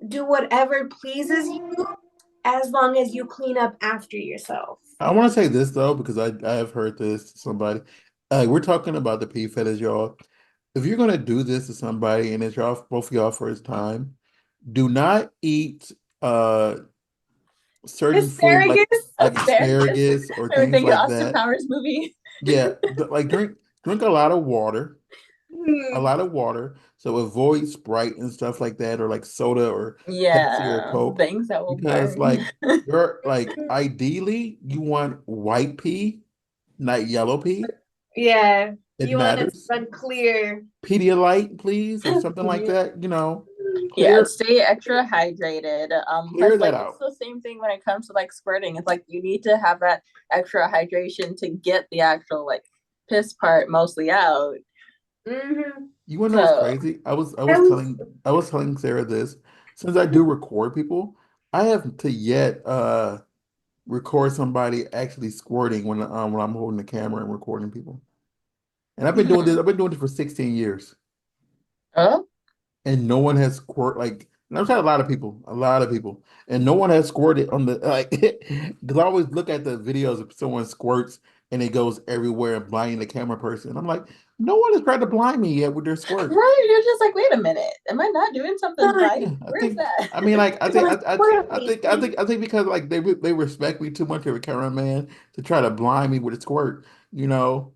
do whatever pleases you as long as you clean up after yourself. I want to say this though because I have heard this to somebody. We're talking about the pee fetish, y'all. If you're gonna do this to somebody and it's y'all both of y'all first time, do not eat certain food Asparagus. like Asparagus. asparagus or things Everything like Austin that. Powers movie. Yeah, like drink a lot of water. a lot of water. So avoid Sprite and stuff like that, or like soda or Pepsi or Yeah, Coke, things that will because burn. like you're like ideally you want white pea, not yellow pea. Yeah, It you want it to matters. run clear. Pedialyte, please, or something like Yeah. that. Yeah, Clear stay extra hydrated. clear Plus, that like it's out. the same thing when it comes to like squirting. It's like you need to have that extra hydration to get the actual like piss part mostly out. Mm-hmm. You want to know what's So, crazy? Was I was telling Sarah this. Since I do record people, I have to yet record somebody actually squirting when I'm holding the camera and recording people. And mhm. I've been doing this for 16 years. Oh, And no one has and I've had a lot of people, and no one has squirted on the like because I always look at the videos if someone squirts and it goes everywhere and blinding the camera person. And I'm like, no one has tried to blind me yet with their squirt. right. You're just like, wait a minute. Am I not doing something right? Yeah, Where's that? I mean, like, like, really? I think because like they respect me too much of a cameraman to try to blind me with a squirt, you know.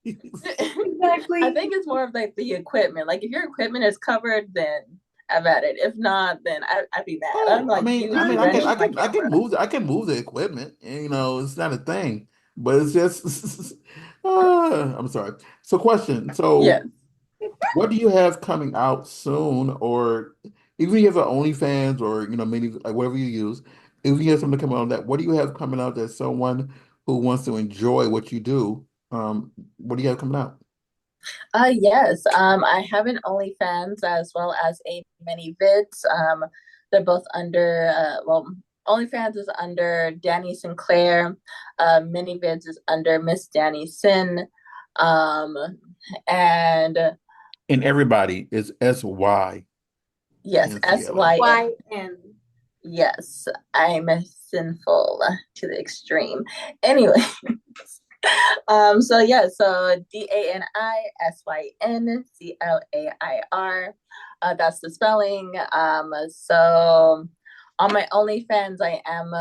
I Exactly. think it's more of like the equipment. Like if your equipment is covered, then I've at it. If not, then I'd be mad. I'm Oh, like, use Mhm. my camera. I can move the equipment, and it's not a thing, but it's just, I'm sorry. So, question. Yeah. So, what do you have coming out soon, or even if you have an OnlyFans or maybe like whatever you use, if you have something coming out on that, what do you have coming out that someone who wants to enjoy what you do, what do you have coming out? Yes. I have an OnlyFans as well as a ManyVids. They're both under OnlyFans is under Dani Synclair. ManyVids is under Miss Dani Sin. Um, and And everybody is yes, SYNCLAIR. SYN. YN. Yes, I'm sinful to the extreme. Anyway, so yeah, so DaniSynclair. That's the spelling. So on my OnlyFans, I am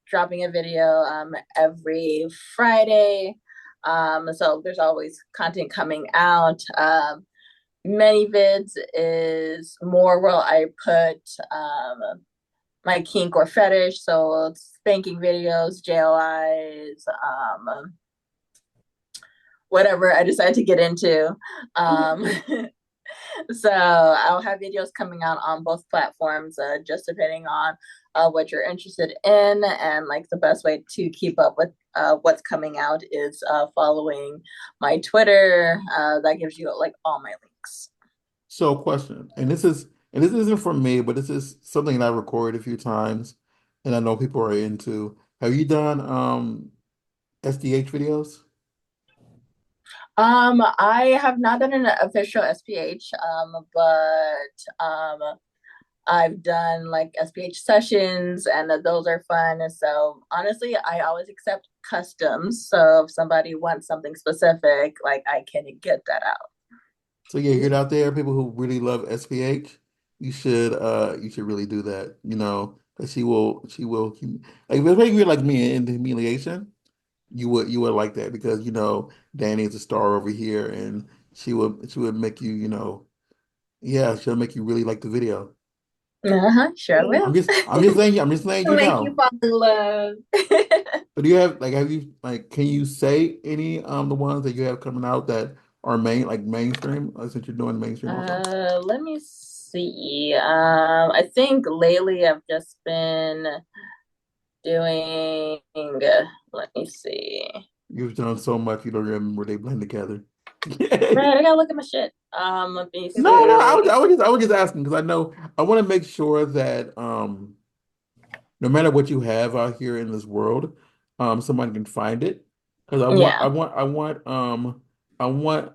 dropping a video every Friday. So there's always content coming out. Many vids is more where I put my kink or fetish, so spanking videos, JOIs, whatever I decide to get into. Um, so I'll have videos coming out on both platforms, just depending on what you're interested in. And like the best way to keep up with what's coming out is following my Twitter. That gives you like all my links. So, question, and this isn't from me, but this is something that I recorded a few times, and I know people are into. Have you done SDH videos? I have not done an official SPH, but I've done like SPH sessions, and those are fun. So honestly, I always accept customs. So if somebody wants something specific, like I can get that out. So yeah, get out there, people who really love SPH, you should really do that. 'Cause like if you're like me into humiliation, you would like that because Danny is a star over here, and she would make you yeah, she'll make you really like the video. Uh-huh, sure will. I'm just letting To you make you know. fall in love. But do you have you like can you say any the ones that you have coming out that are mainstream, since you're doing mainstream also? Let me see. I think lately I've just been doing, let me see. You've done so much you don't remember they blend together. Right, I gotta look at my shit. Let me No, see. I was just asking because I want to make sure that no matter what you have out here in this world, someone can find it. Because Yeah. I want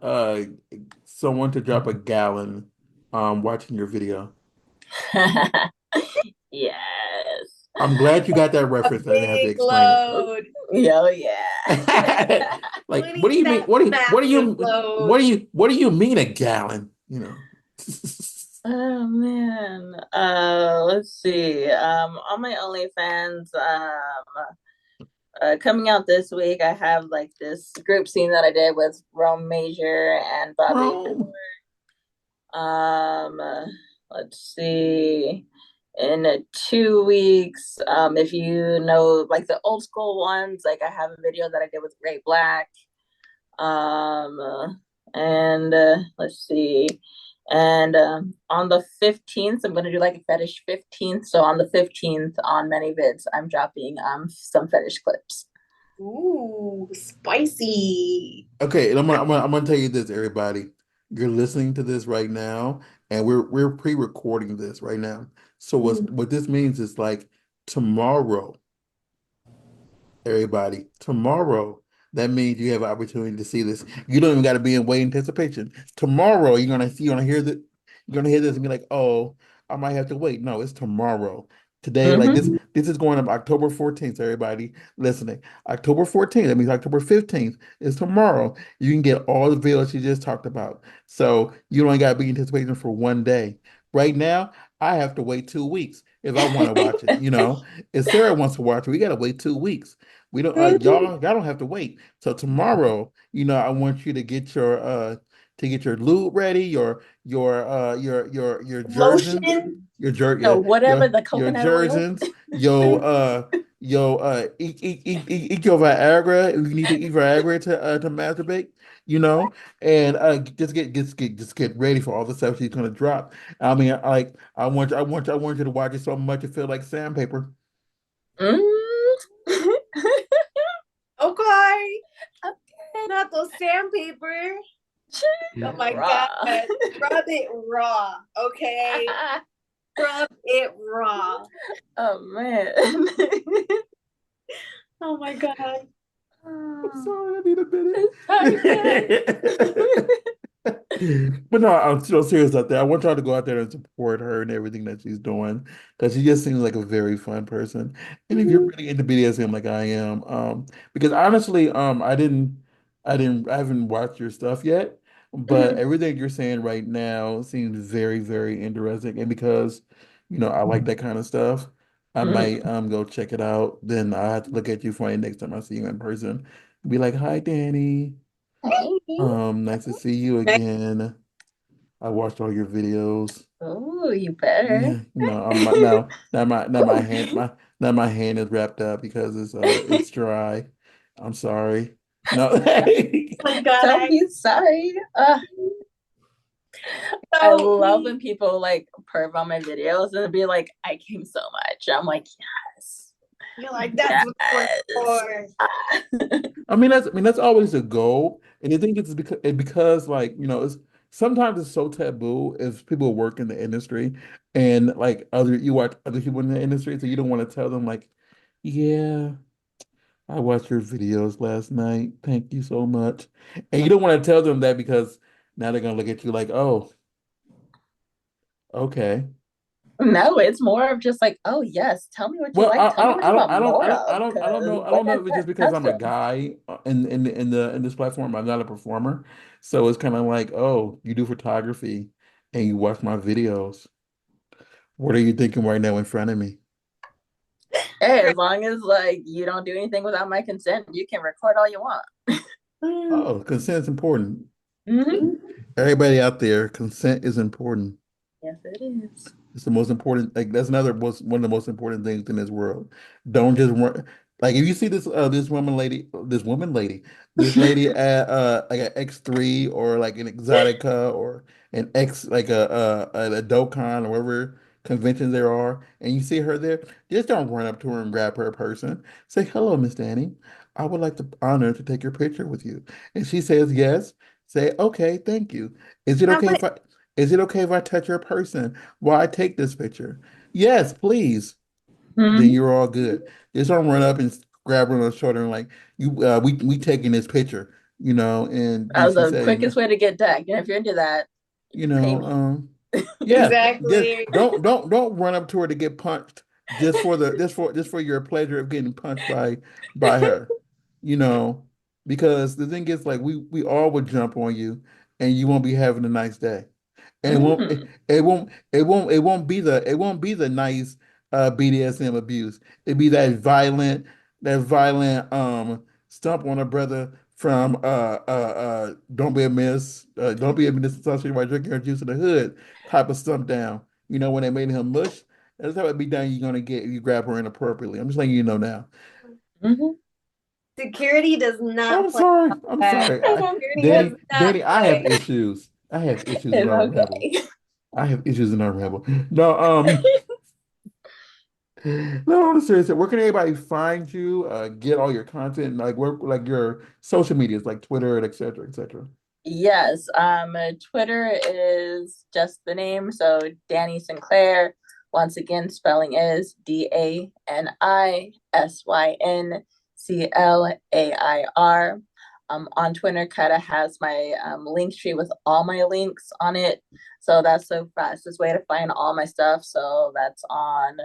someone to drop a gallon watching your video. Yes. I'm glad you got that A reference. I didn't have to big explain it. load. Yo, yeah. Like, We what do need you mean? that massive load. What do you mean a gallon? Oh man. Let's see. On my OnlyFans, coming out this week, I have like this group scene that I did with Rome Major and Bobby. Rome. Um, uh, let's see. In 2 weeks, if you know like the old school ones, like I have a video that I did with Ray Black. And let's see. And on the 15th, I'm gonna do like a fetish 15th. So on the 15th on ManyVids, I'm dropping some fetish clips. Ooh, spicy. Okay, and I'm gonna tell you this, everybody. You're listening to this right now, and we're pre-recording this right now. So what this means is like tomorrow, everybody, tomorrow, that means you have an opportunity to see this. You don't even got to be in wait anticipation. Tomorrow, you're gonna hear that, you're gonna hear this and be like, oh, I might have to wait. No, it's tomorrow. Today, like Mm-hmm. this is going up October 14th, everybody listening. October 14th, that means October 15th is tomorrow. You can get all the videos you just talked about. So you don't got to be in anticipation for one day. Right now, I have to wait 2 weeks if I want to watch it. If Sarah wants to watch it, we gotta wait 2 weeks. We don't y'all don't have to wait. So tomorrow, I want you to get your lube ready, your jergens, Lotion. No, whatever the your coconut oil. jergens, eat your Viagra. You need to eat Viagra to masturbate, and just get ready for all the stuff she's gonna drop. I mean, like I want you to watch it so much it feel like sandpaper. Mm. Okay. Okay. Not those sandpaper. Oh my Raw. God. Rub it raw. Okay. Rub it raw. Oh man. Oh my God. I'm sorry, I need a It's minute. But no, I'm still serious out there. I want y'all to go out there and support her and everything that she's doing because she just seems like a very fun person. And if you're really into BDSM like I am, because honestly, I haven't watched your stuff yet, but Mhm. everything you're saying right now seems very, very interesting. And because, I like that kind of stuff, I Mhm. might go check it out. Then I have to look at you funny next time I see you in person. Be like, "Hi, Danny. Nice to see you Nice. again. I watched all your videos. Oh, you better. Yeah, now my hand is wrapped up because it's dry. I'm sorry. No, Oh my God. Don't be sorry. I So love when people like perv on my videos and be like, I came so much. I'm like, yes. you're like, that's what Yes. we're for. I mean that's always a goal, and I think it's because like it's sometimes it's so taboo if people work in the industry and like you watch other people in the industry, so you don't want to tell them like, yeah. I watched your videos last night. Thank you so much. And you don't want to tell them that because now they're gonna look at you like, oh, okay. No, it's more of just like, oh yes, tell me what you Well, like. Tell me what you want more of. I Like don't I know if it's said, just because I'm a custom. guy in this platform. I'm not a performer, so it's kind of like, oh, you do photography and you watch my videos. What are you thinking right now in front of me? Hey, as long as like you don't do anything without my consent, you can record all you want. Oh, consent is important. Hmm. Everybody out there, consent is important. Yes, it is. It's the most important. Like that's one of the most important things in this world. Don't just run. Like if you see this lady at like an X3 or like an Exotica or an X like a Dokkan or whatever conventions there are, and you see her there, just don't run up to her and grab her person. Say hello, Miss Danny. I would like the honor to take your picture with you. And she says yes. Say okay, thank you. Is it How okay much? if I touch your person? While I take this picture? Yes, please. Then Hmm. you're all good. Just don't run up and grab her on the shoulder and like we taking this picture, and then she The said, quickest way to get decked. And if you're into that, you pay know, me. yeah, just Exactly. don't run up to her to get punched just for your pleasure of getting punched by her, you know, because the thing is like we all would jump on you and you won't be having a nice day. And Mm. it won't be the nice BDSM abuse. It'd be that violent, that violent stomp on a brother from Don't Be a Miss, Don't Be a Miss Associated by Drinking Her Juice in the Hood type of stomp down. You know, when they made him mush, that's how it be done you're gonna get if you grab her inappropriately. I'm just letting you know now. Mhm. Security does not I'm play sorry. I'm that. sorry. Security does Danny, not I have play. issues. I have issues in It's our rebel. okay. I have issues in our rebel. No, no, on a serious note, where can everybody find you? Get all your content, like where, like your social medias, like Twitter and et cetera, et cetera. Yes, Twitter is just the name, so Dani Synclair. Once again, spelling is DaniSynclair. On Twitter, kind of has my link tree with all my links on it. So that's the fastest way to find all my stuff. So that's on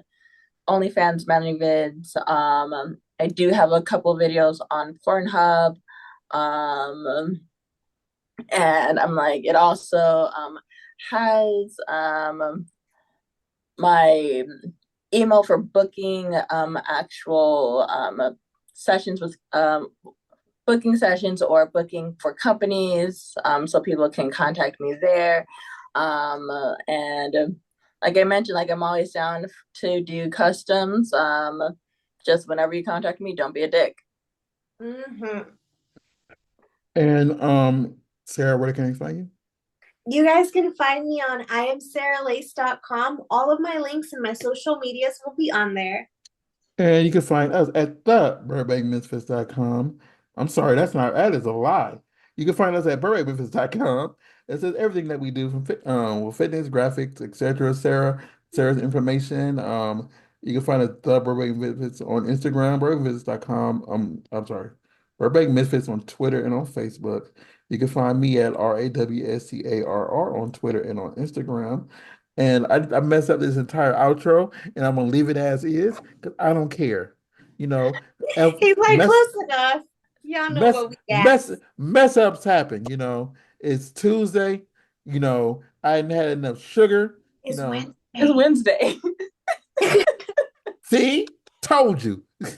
OnlyFans, ManyVids. I do have a couple videos on Pornhub. Um, and I'm like, it also has my email for booking actual sessions with booking sessions or booking for companies, so people can contact me there. And like I mentioned, like I'm always down to do customs. Just whenever you contact me, don't be a dick. Hmm. And Sarah, where can I find you? You guys can find me on iamsarahLace.com. All of my links and my social medias will be on there. And you can find us at the burbankmisfits.com. I'm sorry, that is a lie. You can find us at burbankmisfits.com. It says everything that we do from with fitness, graphics, etc. Sarah's information. You can find us the Burbank Misfits on Instagram, burbankmisfits.com. I'm sorry, Burbank Misfits on Twitter and on Facebook. You can find me at RAWSCARR on Twitter and on Instagram. And I messed up this entire outro, and I'm gonna leave it as is because I don't care. You know, F- He's like, mess close enough. Y'all know mess what we got. mess ups happen. It's Tuesday. I hadn't had enough sugar. You It's know, It's Wednesday. Wednesday. see, told you it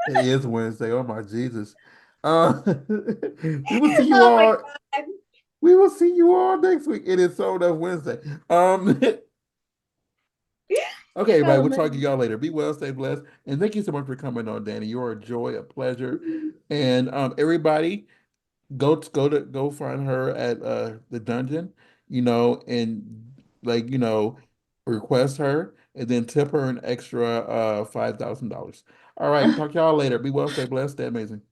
is Wednesday. Oh my Jesus. We will see you Oh my all. God. We will see you all next week. It is so enough Wednesday. Okay, everybody, Oh we'll talk to man. y'all later. Be well, stay blessed, and thank you so much for coming on, Danny. You're a joy, a pleasure, and everybody, go find her at the dungeon, and like request her, and then tip her an extra $5,000. All right, talk to y'all later. Be well, stay blessed, stay amazing.